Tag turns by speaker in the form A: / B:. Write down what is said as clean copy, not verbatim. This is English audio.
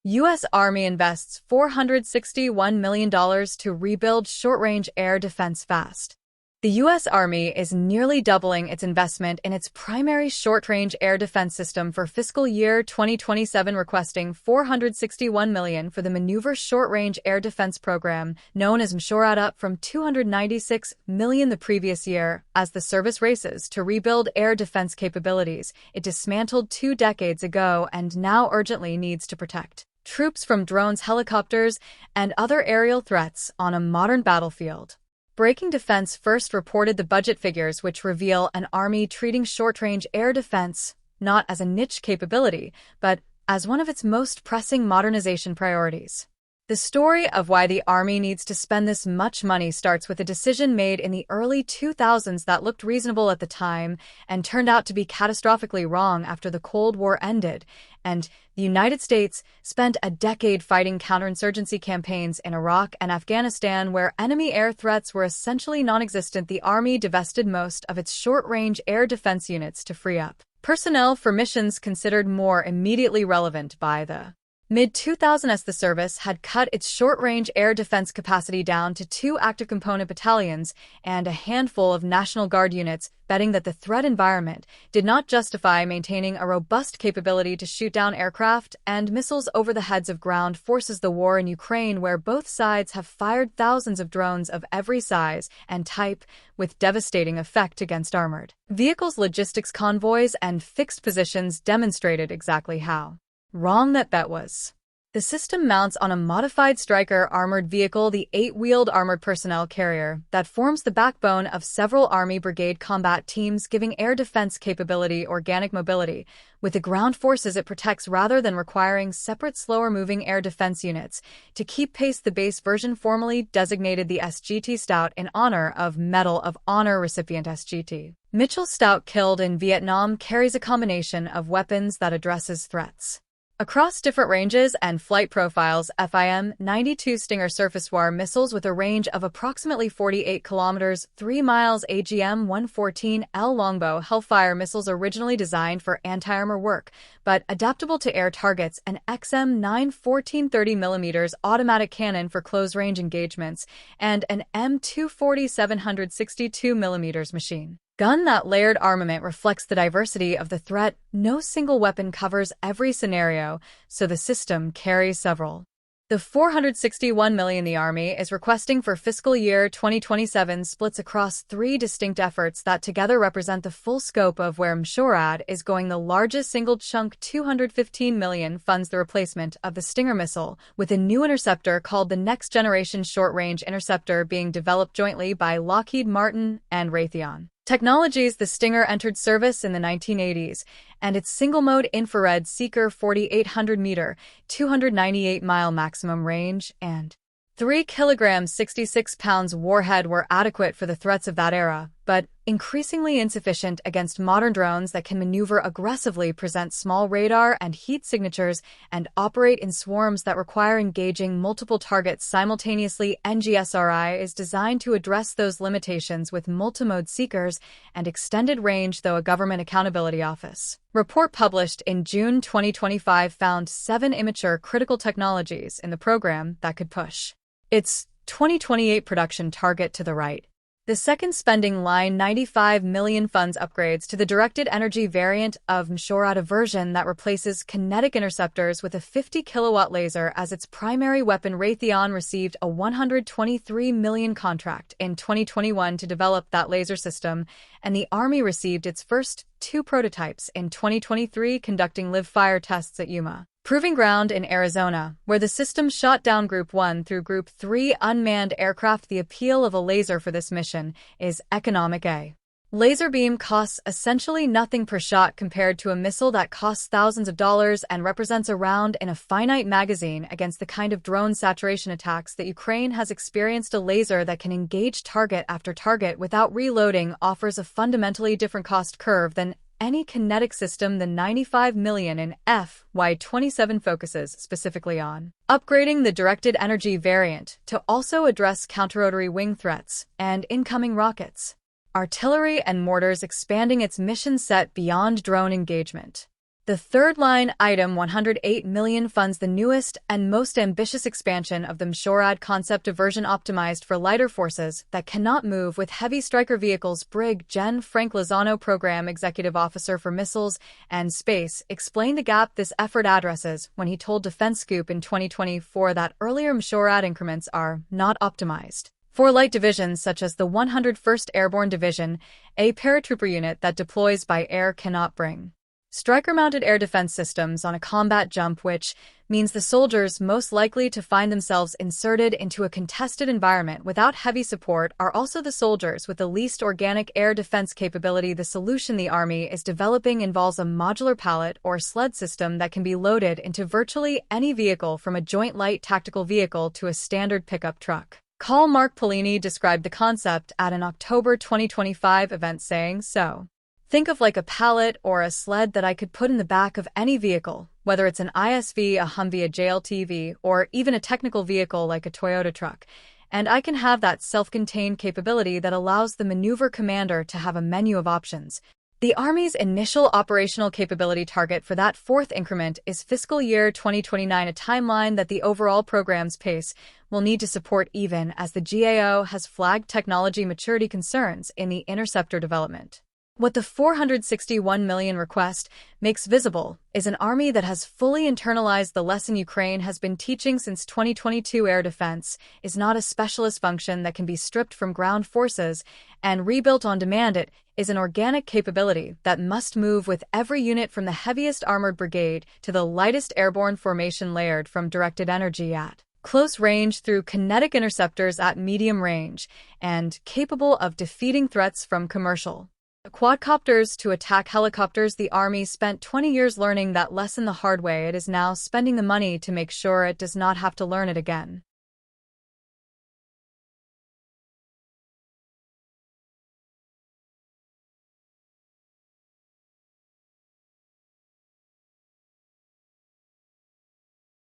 A: U.S. Army invests $461 million to rebuild short-range air defense fast. The U.S. Army is nearly doubling its investment in its primary short-range air defense system for fiscal year 2027, requesting $461 million for the Maneuver Short-Range Air Defense Program, known as M-SHORAD, up from $296 million the previous year, as the service races to rebuild air defense capabilities it dismantled 2 decades ago and now urgently needs to protect troops from drones, helicopters, and other aerial threats on a modern battlefield. Breaking Defense first reported the budget figures, which reveal an Army treating short-range air defense not as a niche capability, but as one of its most pressing modernization priorities. The story of why the Army needs to spend this much money starts with a decision made in the early 2000s that looked reasonable at the time and turned out to be catastrophically wrong after the Cold War ended, and the United States spent a decade fighting counterinsurgency campaigns in Iraq and Afghanistan where enemy air threats were essentially non-existent. The Army divested most of its short-range air defense units to free up personnel for missions considered more immediately relevant by the mid-2000s. As the service had cut its short-range air defense capacity down to 2 active component battalions and a handful of National Guard units, betting that the threat environment did not justify maintaining a robust capability to shoot down aircraft and missiles over the heads of ground forces. The war in Ukraine, where both sides have fired thousands of drones of every size and type with devastating effect against armored vehicles, logistics convoys, and fixed positions, demonstrated exactly how wrong that bet was. The system mounts on a modified Stryker armored vehicle, the 8-wheeled armored personnel carrier that forms the backbone of several Army brigade combat teams, giving air defense capability organic mobility. With the ground forces it protects rather than requiring separate slower-moving air defense units to keep pace. The base version, formally designated the SGT Stout in honor of Medal of Honor recipient SGT Mitchell Stout, killed in Vietnam, carries a combination of weapons that addresses threats across different ranges and flight profiles. FIM-92 Stinger surface-war missiles with a range of approximately 48 kilometers, 3 miles. AGM-114L Longbow Hellfire missiles, originally designed for anti-armor work, but adaptable to air targets. An XM-9 14-30mm automatic cannon for close-range engagements, and an M240 762mm machine gun. That layered armament reflects the diversity of the threat. No single weapon covers every scenario, so the system carries several. The $461 million the Army is requesting for fiscal year 2027 splits across 3 distinct efforts that together represent the full scope of where M-SHORAD is going. The largest single chunk, $215 million, funds the replacement of the Stinger missile with a new interceptor called the Next Generation Short-Range Interceptor, being developed jointly by Lockheed Martin and Raytheon Technologies. The Stinger entered service in the 1980s, and its single-mode infrared seeker 4,800-meter, 298-mile maximum range, and 3 kilograms 66 pounds warhead were adequate for the threats of that era, but increasingly insufficient against modern drones that can maneuver aggressively, present small radar and heat signatures, and operate in swarms that require engaging multiple targets simultaneously. NGSRI is designed to address those limitations with multimode seekers and extended range, though a Government Accountability Office report published in June 2025 found 7 immature critical technologies in the program that could push its 2028 production target to the right. The second spending line, $95 million, funds upgrades to the directed energy variant of M-SHORAD, a version that replaces kinetic interceptors with a 50-kilowatt laser as its primary weapon. Raytheon received a $123 million contract in 2021 to develop that laser system, and the Army received its first 2 prototypes in 2023, conducting live-fire tests at Yuma Proving Ground in Arizona, where the system shot down Group 1 through Group 3 unmanned aircraft. The appeal of a laser for this mission is economic. A laser beam costs essentially nothing per shot compared to a missile that costs thousands of dollars and represents a round in a finite magazine against the kind of drone saturation attacks that Ukraine has experienced. A laser that can engage target after target without reloading offers a fundamentally different cost curve than any kinetic system. The $95 million in FY27 focuses specifically on upgrading the directed energy variant to also address counter-rotary wing threats and incoming rockets, artillery, and mortars, expanding its mission set beyond drone engagement. The third line item 108 million funds the newest and most ambitious expansion of the M-SHORAD concept diversion optimized for lighter forces that cannot move with heavy striker vehicles. Brig Gen Frank Lozano, Program Executive Officer for Missiles and Space, explained the gap this effort addresses when he told Defense Scoop in 2024 that earlier M-SHORAD increments are not optimized for light divisions such as the 101st Airborne Division, a paratrooper unit that deploys by air cannot bring striker-mounted air defense systems on a combat jump, which means the soldiers most likely to find themselves inserted into a contested environment without heavy support are also the soldiers with the least organic air defense capability. The solution the Army is developing involves a modular pallet or sled system that can be loaded into virtually any vehicle, from a joint light tactical vehicle to a standard pickup truck. Col Mark Polini described the concept at an October 2025 event, saying, "So think of like a pallet or a sled that I could put in the back of any vehicle, whether it's an ISV, a Humvee, a JLTV, or even a technical vehicle like a Toyota truck. And I can have that self-contained capability that allows the maneuver commander to have a menu of options." The Army's initial operational capability target for that fourth increment is fiscal year 2029, a timeline that the overall program's pace will need to support, even as the GAO has flagged technology maturity concerns in the Interceptor development. What the $461 million request makes visible is an Army that has fully internalized the lesson Ukraine has been teaching since 2022. Air defense is not a specialist function that can be stripped from ground forces and rebuilt on demand. It is an organic capability that must move with every unit, from the heaviest armored brigade to the lightest airborne formation, layered from directed energy at close range through kinetic interceptors at medium range, and capable of defeating threats from commercial quadcopters to attack helicopters. The Army spent 20 years learning that lesson the hard way. It is now spending the money to make sure it does not have to learn it again.